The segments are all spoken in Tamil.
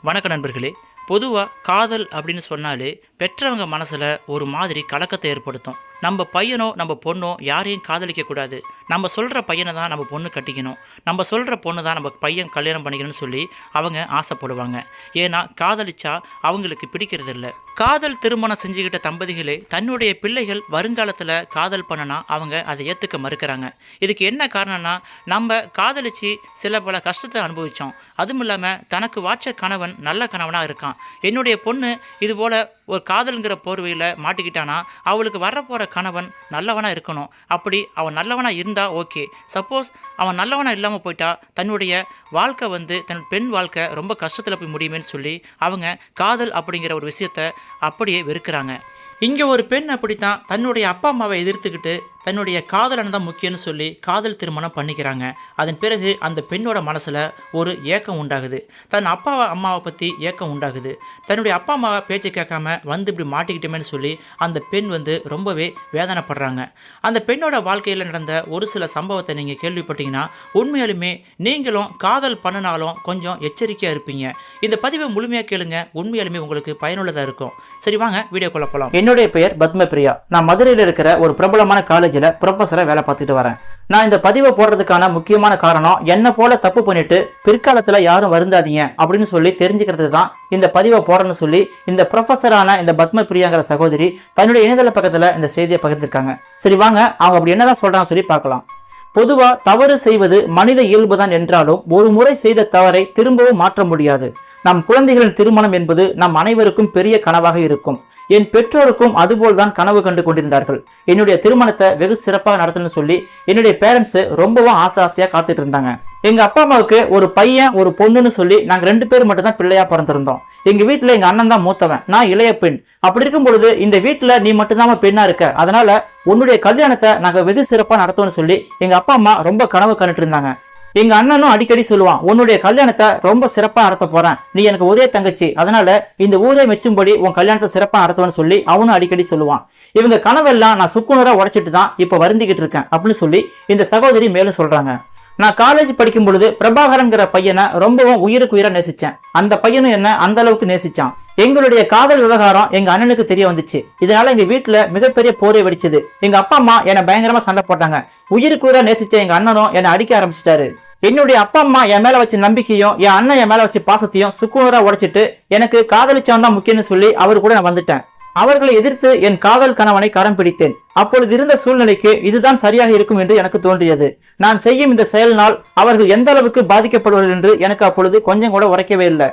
வணக்க நண்பர்களே. பொதுவாக காதல் அப்படின்னு சொன்னாலே பெற்றவங்க மனசில் ஒரு மாதிரி கலக்கத்தை ஏற்படுத்தும். நம்ம பையனோ நம்ம பொண்ணோ யாரையும் காதலிக்கக்கூடாது, நம்ம சொல்கிற பையனை தான் நம்ம பொண்ணு கட்டிக்கணும், நம்ம சொல்கிற பொண்ணு தான் நம்ம பையன் கல்யாணம் பண்ணிக்கணும்னு சொல்லி அவங்க ஆசைப்படுவாங்க. ஏன்னா காதலிச்சா அவங்களுக்கு பிடிக்கிறது இல்லை. காதல் திருமணம் செஞ்சுக்கிட்ட தம்பதிகளே தன்னுடைய பிள்ளைகள் வருங்காலத்தில் காதல் பண்ணனா அவங்க அதை ஏற்றுக்க மறுக்கிறாங்க. இதுக்கு என்ன காரணம்னா, நம்ம காதலிச்சு சில பல கஷ்டத்தை அனுபவித்தோம். அதுவும் இல்லாமல் தனக்கு வாட்ச கணவன் நல்ல கணவனாக இருக்கான், என்னுடைய பொண்ணு இதுபோல் ஒரு காதல்ங்கிற போர்வையில் மாட்டிக்கிட்டானா அவளுக்கு வரப்போகிற கணவன் நல்லவனாக இருக்கணும். அப்படி அவன் நல்லவனாக இருந்தால் ஓகே. சப்போஸ் அவன் நல்லவனாக இல்லாமல் போயிட்டா தன்னுடைய வாழ்க்கை தன் பெண் வாழ்க்கை ரொம்ப கஷ்டத்தில் போய் முடியுமேன்னு சொல்லி அவங்க காதல் அப்படிங்கிற ஒரு விஷயத்தை அப்படியே வெறுக்கிறாங்க. இங்கே ஒரு பெண் அப்படித்தான் தன்னுடைய அப்பா அம்மாவை எதிர்த்துக்கிட்டு தன்னுடைய காதலனை தான் முக்கியம்னு சொல்லி காதல் திருமணம் பண்ணிக்கிறாங்க. அதன் பிறகு அந்த பெண்ணோட மனசில் ஒரு ஏக்கம் உண்டாகுது, தன் அம்மாவை பற்றி ஏக்கம் உண்டாகுது. தன்னுடைய அப்பா அம்மாவை பேச்சு கேட்காம இப்படி மாட்டிக்கிட்டோமேன்னு சொல்லி அந்த பெண் ரொம்பவே வேதனைப்படுறாங்க. அந்த பெண்ணோட வாழ்க்கையில் நடந்த ஒரு சில சம்பவத்தை நீங்கள் கேள்விப்பட்டீங்கன்னா உண்மையாலுமே நீங்களும் காதல் பண்ணினாலும் கொஞ்சம் எச்சரிக்கையாக இருப்பீங்க. இந்த பதிவை முழுமையாக கேளுங்க, உண்மையாலுமே உங்களுக்கு பயனுள்ளதாக இருக்கும். சரி வாங்க வீடியோக்குள்ள போகலாம். என்னுடைய பெயர் பத்மபிரியா. நான் மதுரையில் இருக்கிற ஒரு பிரபலமான காலேஜில் ப்ரொஃபஸரை வேலை பார்த்துட்டு வரேன். நான் இந்த பதிவை போடுறதுக்கான முக்கியமான காரணம், என்ன போல தப்பு பண்ணிட்டு பிற்காலத்தில் யாரும் வருந்தாதீங்க அப்படின்னு சொல்லி தெரிஞ்சுக்கிறது தான் இந்த பதிவை போடணும்னு சொல்லி இந்த ப்ரொஃபஸரான இந்த பத்மபிரியாங்கிற சகோதரி தன்னுடைய இணையதள பக்கத்தில் இந்த செய்தியை பகிர்ந்திருக்காங்க. சரி வாங்க அவங்க அப்படி என்னதான் சொல்றாங்க சொல்லி பார்க்கலாம். பொதுவா தவறு செய்வது மனித இயல்புதான் என்றாலும் ஒரு முறை செய்த தவறை திரும்பவும் மாற்ற முடியாது. நம் குழந்தைகளின் திருமணம் என்பது நம் அனைவருக்கும் பெரிய கனவாக இருக்கும். என் பெற்றோருக்கும் அதுபோல்தான் கனவு கண்டு கொண்டிருந்தார்கள். என்னுடைய திருமணத்தை வெகு சிறப்பாக நடத்தணும்னு சொல்லி என்னுடைய பேரண்ட்ஸ் ரொம்பவும் ஆசையா காத்துட்டு இருந்தாங்க. எங்க அப்பா அம்மாவுக்கு ஒரு பையன் ஒரு பொண்ணுன்னு சொல்லி நாங்க 2 பேர் மட்டும் தான் பிள்ளையா பிறந்திருந்தோம். எங்க வீட்டுல எங்க அண்ணன் தான் மூத்தவன், நான் இளைய பெண். அப்படி இருக்கும் பொழுது இந்த வீட்டுல நீ மட்டும்தான் பெண்ணா இருக்க, அதனால உன்னுடைய கல்யாணத்தை நாங்க வெகு சிறப்பா நடத்தோம்னு சொல்லி எங்க அப்பா அம்மா ரொம்ப கனவு கண்டுட்டு இருந்தாங்க. எங்க அண்ணனும் அடிக்கடி சொல்லுவான், உன்னுடைய கல்யாணத்தை ரொம்ப சிறப்பா நடத்த போறேன், நீ எனக்கு ஒரே தங்கச்சி, அதனால இந்த ஊரே மெச்சும்படி உன் கல்யாணத்தை சிறப்பா நடத்துவேன்னு சொல்லி அவனும் அடிக்கடி சொல்லுவான். இவங்க கனவெல்லாம் நான் சுக்குநூறா உடைச்சிட்டு தான் இப்ப வருந்திக்கிட்டு இருக்கேன் அப்படின்னு சொல்லி இந்த சகோதரி மேலும் சொல்றாங்க. நான் காலேஜ் படிக்கும் பொழுது பிரபாகரன்கிற பையனை ரொம்பவும் உயிருக்கு உயிரா நேசிச்சேன். அந்த பையனும் என்ன அந்த அளவுக்கு நேசிச்சான். எங்களுடைய காதல் விவகாரம் எங்க அண்ணனுக்கு தெரிய வந்துச்சு. இதனால எங்க வீட்டுல மிகப்பெரிய போரை வெடிச்சது. எங்க அப்பா அம்மா என்னை பயங்கரமா சண்டை போட்டாங்க. உயிருக்கு உயிரா நேசிச்ச எங்க அண்ணனும் என்னை அடிக்க ஆரம்பிச்சிட்டாரு. என்னுடைய அப்பா அம்மா என் மேல வச்ச நம்பிக்கையும் என் அண்ணன் என் மேல வச்ச பாசத்தையும் சுக்குநூறா உடைச்சிட்டு எனக்கு காதலிச்சவன் தான் முக்கியம்னு சொல்லி அவர் கூட நான் வந்துட்டேன். அவர்களை எதிர்த்து என் காதல் கணவனை கரம் பிடித்தேன். அப்பொழுது இருந்த சூழ்நிலைக்கு இதுதான் சரியாக இருக்கும் என்று எனக்கு தோன்றியது. நான் செய்யும் இந்த செயலினால் அவர்கள் எந்த அளவுக்கு பாதிக்கப்படுவார்கள் என்று எனக்கு அப்பொழுது கொஞ்சம் கூட உரைக்கவே இல்லை.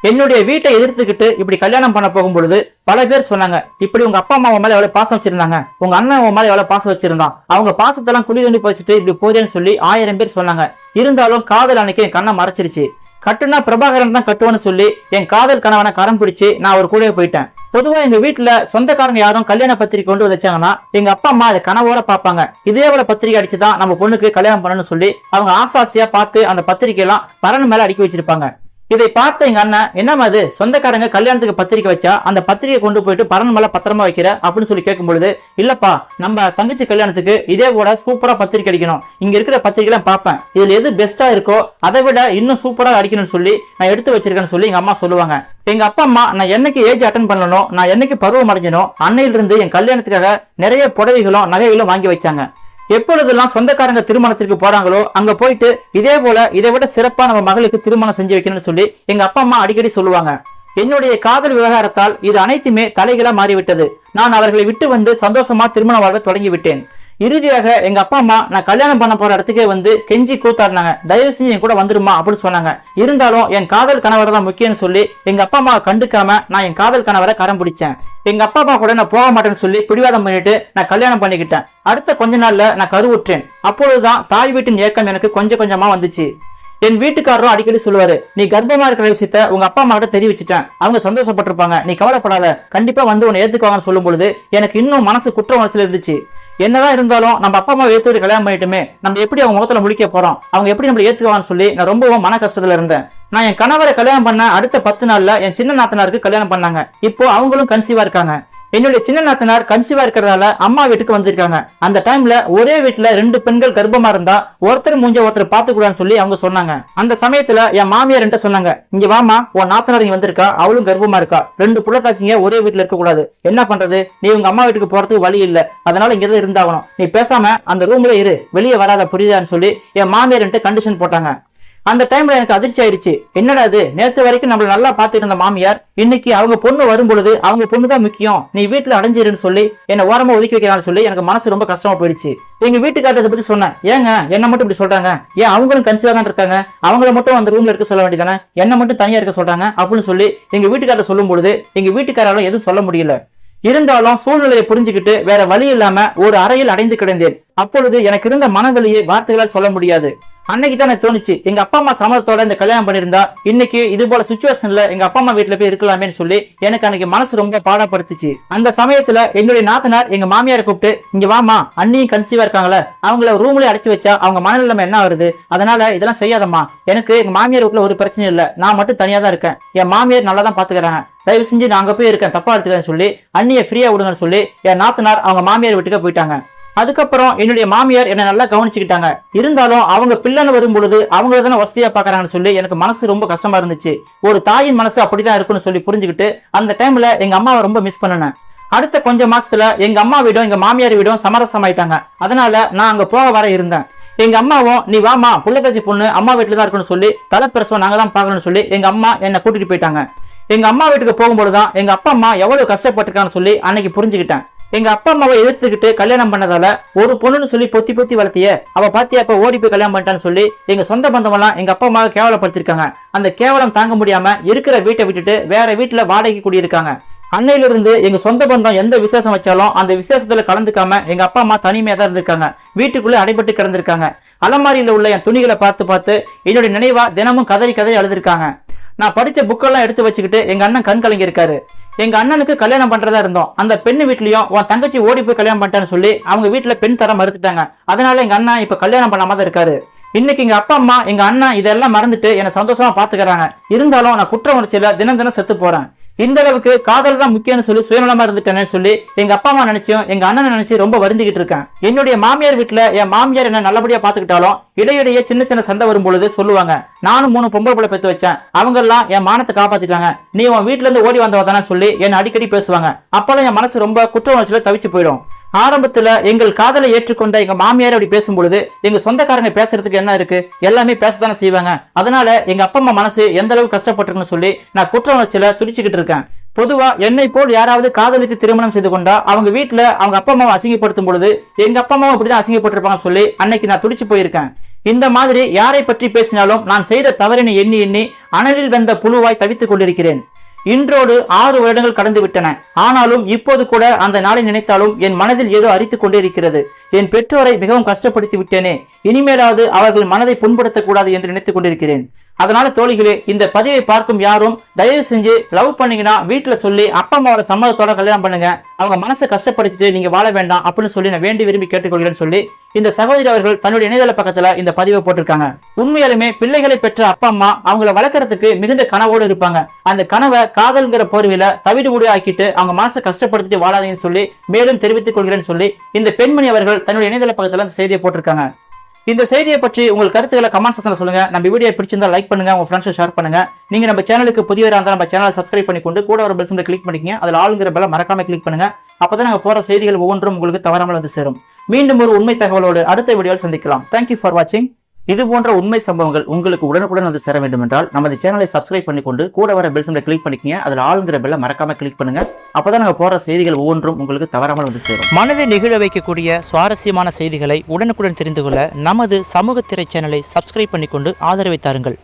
என்னுடைய வீட்டை எதிர்த்துக்கிட்டு இப்படி கல்யாணம் பண்ண போகும் பொழுது பல பேர் சொன்னாங்க, இப்படி உங்க அப்பா அம்மா மேல எவ்வளவு பாசம் வச்சிருந்தாங்க, உங்க அண்ணன் உன் மேல எவ்வளவு பாசம் வச்சிருந்தான், அவங்க பாசத்தெல்லாம் குழி தோண்டி போச்சுட்டு இப்படி போதேன்னு சொல்லி 1000 பேர் சொன்னாங்க. இருந்தாலும் காதல் அன்னைக்கு என் கண்ணை மறைச்சிருச்சு. கட்டுனா பிரபாகரன் தான் கட்டுவான்னு சொல்லி என் காதல் கணவனை கரம் பிடிச்சு நான் அவர் கூடவே போயிட்டேன். பொதுவா எங்க வீட்டுல சொந்தக்காரங்க யாரும் கல்யாண பத்திரிகை கொண்டு வச்சாங்கன்னா எங்க அப்பா அம்மா அதை கனவோட பார்ப்பாங்க. இதே போல பத்திரிகை அடிச்சுதான் நம்ம பொண்ணுக்கு கல்யாணம் பண்ணணும்னு சொல்லி அவங்க ஆசாசியா பார்த்து அந்த பத்திரிகை எல்லாம் பரன் மேல அடுக்கி வச்சிருப்பாங்க. இதை பார்த்த எங்க அண்ணன், என்னமா அது சொந்தக்காரங்க கல்யாணத்துக்கு பத்திரிக்கை வச்சா அந்த பத்திரிகை கொண்டு போயிட்டு பரன் மேல பத்திரமா வைக்கிற அப்படின்னு சொல்லி கேட்கும் பொழுது, இல்லப்பா நம்ம தங்கச்சி கல்யாணத்துக்கு இதே போல சூப்பரா பத்திரிக்கை அடிக்கணும், இங்க இருக்கிற பத்திரிகை எல்லாம் பார்ப்பேன், இதுல எது பெஸ்டா இருக்கோ அதை விட இன்னும் சூப்பரா அடிக்கணும்னு சொல்லி நான் எடுத்து வச்சிருக்கேன்னு சொல்லி எங்க அம்மா சொல்லுவாங்க. எங்க அப்பா அம்மா நான் என்னைக்கு ஏஜ் அட்டன் பண்ணணும், நான் என்னைக்கு பருவம் அடைஞ்சனோ அன்னையிலிருந்து என் கல்யாணத்துக்காக நிறைய புடவைகளும் நகைகளும் வாங்கி வச்சாங்க. எப்பொழுதெல்லாம் சொந்தக்காரங்க திருமணத்திற்கு போறாங்களோ அங்க போயிட்டு இதே போல இதை விட சிறப்பா நம்ம மகளுக்கு திருமணம் செஞ்சு வைக்கணும்னு சொல்லி எங்க அப்பா அம்மா அடிக்கடி சொல்லுவாங்க. என்னுடைய காதல் விவகாரத்தால் இது அனைத்துமே தலைகளா மாறிவிட்டது. நான் அவர்களை விட்டு சந்தோஷமா திருமண வாழ்வை தொடங்கி விட்டேன். இறுதியாக எங்க அப்பா அம்மா நான் கல்யாணம் பண்ண போற இடத்துக்கே கெஞ்சி கூத்தாடினாங்க, தயவு செஞ்சு என் கூட வந்துருமா அப்படின்னு சொன்னாங்க. இருந்தாலும் என் காதல் கணவரை தான் முக்கியம்னு சொல்லி எங்க அப்பா அம்மா கண்டுக்காம நான் என் காதல் கணவரை கரம் பிடிச்சேன். எங்க அப்பா அம்மா கூட நான் போக மாட்டேன்னு சொல்லி பிடிவாதம் பண்ணிட்டு நான் கல்யாணம் பண்ணிக்கிட்டேன். அடுத்த கொஞ்ச நாள்ல நான் கருவுற்றேன். அப்பொழுதுதான் தாய் வீட்டின் ஏக்கம் எனக்கு கொஞ்சம் கொஞ்சமா வந்துச்சு. என் வீட்டுக்காரரும் அடிக்கடி சொல்லுவாரு, நீ கர்ப்பமா இருக்கிற விஷயத்த உங்க அப்பா அம்மா கிட்ட தெரிவிச்சுட்டேன், அவங்க சந்தோஷப்பட்டிருப்பாங்க, நீ கவலைப்படாத, கண்டிப்பா உன்னை ஏத்துக்குவாங்கன்னு சொல்லும் பொழுது எனக்கு இன்னும் மனசு குற்ற உணர்ச்சியில இருந்துச்சு. என்னதான் இருந்தாலும் நம்ம அப்பா அம்மா ஏத்து கல்யாணம் பண்ணிட்டுமே நம்ம எப்படி அவங்க முகத்துல முடிக்க போறோம், அவங்க எப்படி நம்மளை ஏத்துக்குவாங்கன்னு சொல்லி நான் ரொம்பவும் மன கஷ்டத்துல இருந்தேன். நான் என் கணவரை கல்யாணம் பண்ண அடுத்த 10 நாள்ல என் சின்ன நாத்தனாருக்கு கல்யாணம் பண்ணாங்க. இப்போ அவங்களும் கன்சீவா இருக்காங்க. என்னுடைய சின்ன நாத்தனார் கன்சீவா இருக்கிறதால அம்மா வீட்டுக்கு வந்திருக்காங்க. அந்த டைம்ல ஒரே வீட்டுல 2 பெண்கள் கர்ப்பமா இருந்தா ஒருத்தர் மூஞ்ச ஒருத்தர் பாத்துக்கூடாதுன்னு சொல்லி அவங்க சொன்னாங்க. அந்த சமயத்துல என் மாமியார் என்கிட்ட சொன்னாங்க, இங்க வாமா, உன் நாத்தனார் இங்க வந்திருக்கா, அவளும் கர்ப்பமா இருக்கா, 2 புள்ளத்தாச்சிங்க ஒரே வீட்டுல இருக்க கூடாது, என்ன பண்றது, நீ உங்க அம்மா வீட்டுக்கு போறதுக்கு வழி இல்ல, அதனால இங்கதான் இருந்தாகணும், நீ பேசாம அந்த ரூம்ல இரு, வெளியே வராத, புரியுதான்னு சொல்லி என் மாமியார் என்கிட்ட கண்டிஷன் போட்டாங்க. அந்த டைம்ல எனக்கு அதிர்ச்சி ஆயிடுச்சு. என்னடா இது, நேற்று வரைக்கும் நம்மள நல்லா பாத்துட்டு இருந்த மாமியார் இன்னைக்கு அவங்க பொண்ணு வரும் பொழுது அவங்க பொண்ணு தான் முக்கியம், நீ வீட்டுல அடைஞ்சிருன்னு சொல்லி என்ன ஓரமா ஒதுக்கி வைக்கிறான்னு சொல்லி எனக்கு மனசு ரொம்ப கஷ்டமா போயிடுச்சு. எங்க வீட்டுக்காரத்தை பத்தி சொன்னேன், ஏங்க என்ன மட்டும் இப்படி சொல்றாங்க, ஏன் அவங்களும் கன்சீவா தான் இருக்காங்க, அவங்கள மட்டும் அந்த ரூம்ல இருக்க சொல்ல வேண்டியதானே, என்ன மட்டும் தனியா இருக்க சொல்றாங்க அப்படின்னு சொல்லி எங்க வீட்டுக்காரர் சொல்லும் பொழுது எங்க வீட்டுக்காரால எதுவும் சொல்ல முடியல. இருந்தாலும் சூழ்நிலையை புரிஞ்சுக்கிட்டு வேற வழி இல்லாம ஒரு அறையில் அடைந்து கிடந்தேன். அப்பொழுது எனக்கு இருந்த மனவெளியை வார்த்தைகளால் சொல்ல முடியாது. அன்னைக்கு தான் எனக்கு தோணுச்சு, எங்க அப்பா அம்மா சம்மதத்தோட இந்த கல்யாணம் பண்ணிருந்தா இன்னைக்கு இது போல சுச்சுவேஷன்ல எங்க அப்பா அம்மா வீட்டுல போய் இருக்கலாமேன்னு சொல்லி எனக்கு அன்னைக்கு மனசு ரொம்ப பாடப்படுத்துச்சு. அந்த சமயத்துல என்னுடைய நாத்தனார் எங்க மாமியாரை கூப்பிட்டு, இங்க வாமா, அண்ணியும் கன்சீவா இருக்காங்களே, அவங்கள ரூம்ல அடைச்சு வச்சா அவங்க மனநிலைமை என்ன வருது, அதனால இதெல்லாம் செய்யாதம்மா, எனக்கு எங்க மாமியார் வீட்டுல ஒரு பிரச்சனையும் இல்ல, நான் மட்டும் தனியா தான் இருக்கேன், என் மாமியார் நல்லா தான் பாத்துக்கிறாங்க, தயவு செஞ்சு நான் அங்க போய் இருக்கேன், தப்பா எடுத்துக்கிறேன்னு சொல்லி அண்ணியை ஃப்ரீயா விடுங்கன்னு சொல்லி என் நாத்தனார் அவங்க மாமியார் வீட்டுக்கு போயிட்டாங்க. அதுக்கப்புறம் என்னுடைய மாமியார் என்ன நல்லா கவனிச்சுக்கிட்டாங்க. இருந்தாலும் அவங்க பிள்ளைன்னு வரும் பொழுது அவங்கள தானே வசதியா பாக்குறாங்கன்னு சொல்லி எனக்கு மனசு ரொம்ப கஷ்டமா இருந்துச்சு. ஒரு தாயின் மனசு அப்படிதான் இருக்குன்னு சொல்லி புரிஞ்சுக்கிட்டு அந்த டைம்ல எங்க அம்மாவை ரொம்ப மிஸ் பண்ணினேன். அடுத்த கொஞ்சம் மாசத்துல எங்க அம்மா வீடும் எங்க மாமியார் வீடும் சமரசமாயிட்டாங்க. அதனால நான் அங்க போக வர இருந்தேன். எங்க அம்மாவும், நீ வாமா, புள்ளத்தாச்சி பொண்ணு அம்மா வீட்டுல தான் இருக்குன்னு சொல்லி, தலைப்பிரசவம் நாங்க தான் பாக்கணும்னு சொல்லி எங்க அம்மா என்னை கூட்டிட்டு போயிட்டாங்க. எங்க அம்மா வீட்டுக்கு போகும்போதுதான் எங்க அப்பா அம்மா எவ்வளவு கஷ்டப்பட்டிருக்கான்னு சொல்லி அன்னைக்கு புரிஞ்சுக்கிட்டேன். எங்க அப்பா அம்மாவை எதிர்த்துக்கிட்டு கல்யாணம் பண்ணதால ஒரு பொண்ணுன்னு சொல்லி பொத்தி பொத்தி வளர்த்திய அவ பாத்தியா அப்ப ஓடி போய் கல்யாணம் பண்ணிட்டான்னு சொல்லி எங்க சொந்த பந்தம் எல்லாம் எங்க அப்பா அம்மாவை கேவலப்படுத்திருக்காங்க. அந்த கேவலம் தாங்க முடியாம இருக்கிற வீட்டை விட்டுட்டு வேற வீட்டுல வாடகைக்கு கூடியிருக்காங்க. அன்னையிலிருந்து எங்க சொந்த பந்தம் எந்த விசேஷம் வச்சாலும் அந்த விசேஷத்துல கலந்துக்காம எங்க அப்பா அம்மா தனிமையா தான் இருந்திருக்காங்க. வீட்டுக்குள்ள அடைபட்டு கிடந்திருக்காங்க. அலமாரியில உள்ள என் துணிகளை பார்த்து பார்த்து என்னுடைய நினைவா தினமும் கதறி கதறி அழுதுருக்காங்க. நான் படிச்ச புக்கெல்லாம் எடுத்து வச்சுக்கிட்டு எங்க அண்ணன் கண் கலங்கி இருக்காரு. எங்க அண்ணனுக்கு கல்யாணம் பண்றதா இருந்தோம். அந்த பெண்ணு வீட்லயும் உன் தங்கச்சி ஓடி போய் கல்யாணம் பண்ணிட்டான்னு சொல்லி அவங்க வீட்டுல பெண் தர மறுத்துட்டாங்க. அதனால எங்க அண்ணா இப்ப கல்யாணம் பண்ணாம தான் இருக்காரு. இன்னைக்கு எங்க அப்பா அம்மா எங்க அண்ணன் இதெல்லாம் மறந்துட்டு என்ன சந்தோஷமா பாத்துக்கிறாங்க. இருந்தாலும் நான் குற்ற உணர்ச்சியில தினம் தினம் செத்து போறேன். இந்த அளவுக்கு காதல் தான் முக்கியம்னு சொல்லி சுயநலமா இருந்துட்டேன்னு சொல்லி எங்க அப்பா அம்மா நினைச்சும் எங்க அண்ணனை நினைச்சு ரொம்ப வருந்திக்கிட்டு இருக்கேன். என்னுடைய மாமியார் வீட்டுல என் மாமியார் என்ன நல்லபடியா பாத்துக்கிட்டாலும் இடையிடையே சின்ன சின்ன சண்டை வரும் பொழுது சொல்லுவாங்க, நானும் 3 பொம்பளை பிள்ளை பெற்று வச்சேன், அவங்க எல்லாம் என் மானத்தை காப்பாத்திட்டாங்க, நீ உன் வீட்டுல இருந்து ஓடி வந்தவதானே சொல்லி என்னை அடிக்கடி பேசுவாங்க. அப்பெல்லாம் என் மனசு ரொம்ப குற்ற உணர்ச்சியில தவிச்சு போயிடும். ஆரம்பத்துல எங்கள் காதலை ஏற்றுக்கொண்ட எங்க மாமியார் அப்படி பேசும் பொழுது எங்க சொந்தக்காரங்க பேசுறதுக்கு என்ன இருக்கு, எல்லாமே பேசத்தானே செய்வாங்க. அதனால எங்க அப்பா அம்மா மனசு எந்த அளவுக்கு கஷ்டப்பட்டிருக்குன்னு சொல்லி நான் குற்ற உணர்ச்சியில துடிச்சுக்கிட்டு இருக்கேன். பொதுவா என்னை போல் யாராவது காதலித்து திருமணம் செய்து கொண்டா அவங்க வீட்டுல அவங்க அப்பா அம்மாவை அசிங்கப்படுத்தும் பொழுது எங்க அப்பா அம்மாவும் அப்படிதான் அசிங்கப்பட்டிருப்பாங்கன்னு சொல்லி அன்னைக்கு நான் துடிச்சு போயிருக்கேன். இந்த மாதிரி யாரை பற்றி பேசினாலும் நான் செய்த தவறினை எண்ணி எண்ணி அனலில் வந்த புழுவாய் தவித்துக் கொண்டிருக்கிறேன். இன்றோடு 6 வருடங்கள் கடந்து விட்டன. ஆனாலும் இப்போது கூட அந்த நாளை நினைத்தாலும் என் மனதில் ஏதோ அரித்துக் கொண்டே இருக்கிறது. என் பெற்றோரை மிகவும் கஷ்டப்படுத்தி விட்டேனே, இனிமேலாவது அவர்கள் மனதை புண்படுத்தக்கூடாது என்று நினைத்துக் கொண்டிருக்கிறேன். அதனால தோழிகளே, இந்த பதிவை பார்க்கும் யாரும் தயவு செஞ்சு லவ் பண்ணீங்கன்னா வீட்டுல சொல்லி அப்பா அம்மாவோட சம்மதத்தோட கல்யாணம் பண்ணுங்க. அவங்க மனசை கஷ்டப்படுத்திட்டு நீங்க வாழ வேண்டாம் அப்படின்னு சொல்லி நான் வேண்டி விரும்பி கேட்டுக்கொள்கிறேன்னு சொல்லி இந்த சகோதரி அவர்கள் தன்னுடைய இணையதள பக்கத்துல இந்த பதிவை போட்டிருக்காங்க. உண்மையாலுமே பிள்ளைகளை பெற்ற அப்பா அம்மா அவங்களை வளர்க்கறதுக்கு மிகுந்த கனவோடு இருப்பாங்க. அந்த கனவை காதல்ங்கிற போர்வையில தவிடு முடி ஆக்கிட்டு அவங்க மனசை கஷ்டப்படுத்திட்டு வாழாதீங்கன்னு சொல்லி மேலும் தெரிவித்துக் கொள்கிறேன்னு சொல்லி இந்த பெண்மணி அவர்கள் தன்னுடைய இணையதள பக்கத்துல அந்த செய்தியை போட்டிருக்காங்க. இந்த செய்தியை பற்றி உங்கள் கருத்துக்களை கமெண்ட் செக்ஷன்ல சொல்லுங்க. நம்ம வீடியோ பிடிச்சிருந்தா லைக் பண்ணுங்க, உங்க ஃப்ரெண்ட்ஸ் ஷேர் பண்ணுங்க. நீங்க நம்ம சேனலுக்கு புதியவரா இருந்தா நம்ம சேனலை சப்ஸ்கிரைப் பண்ணிக்கொண்டு கூட ஒரு பெல் சிம்பலை கிளிக் பண்ணிக்கங்க. அதுல ஆளுங்கிற பெல்லை மறக்காம கிளிக் பண்ணுங்க. அப்பதான் நாங்க போற செய்திகள் ஒவ்வொன்றும் உங்களுக்கு தவறாமல் வந்து சேரும். மீண்டும் ஒரு உண்மை தகவலோடு அடுத்த வீடியோவில் சந்திக்கலாம். தேங்க்யூ ஃபார் வாட்சிங். இது போன்ற உண்மை சம்பவங்கள் உங்களுக்கு உடனுக்குடன் வந்து சேர வேண்டும் என்றால் நமது சேனலை சப்ஸ்கிரைப் பண்ணிக்கொண்டு கூட வர பெல் சிம்பலை கிளிக் பண்ணிக்கங்க. அதுல ஆளுங்கிற பெல்லை மறக்காம கிளிக் பண்ணுங்க. அப்பதான் நாங்க போற செய்திகள் ஒவ்வொன்றும் உங்களுக்கு தவறாமல் வந்து சேரும். மனதை நெகிழ வைக்கக்கூடிய சுவாரஸ்யமான செய்திகளை உடனுக்குடன் தெரிந்து கொள்ள நமது சமூக திரை சேனலை சப்ஸ்கிரைப் பண்ணிக்கொண்டு ஆதரவை தாருங்கள்.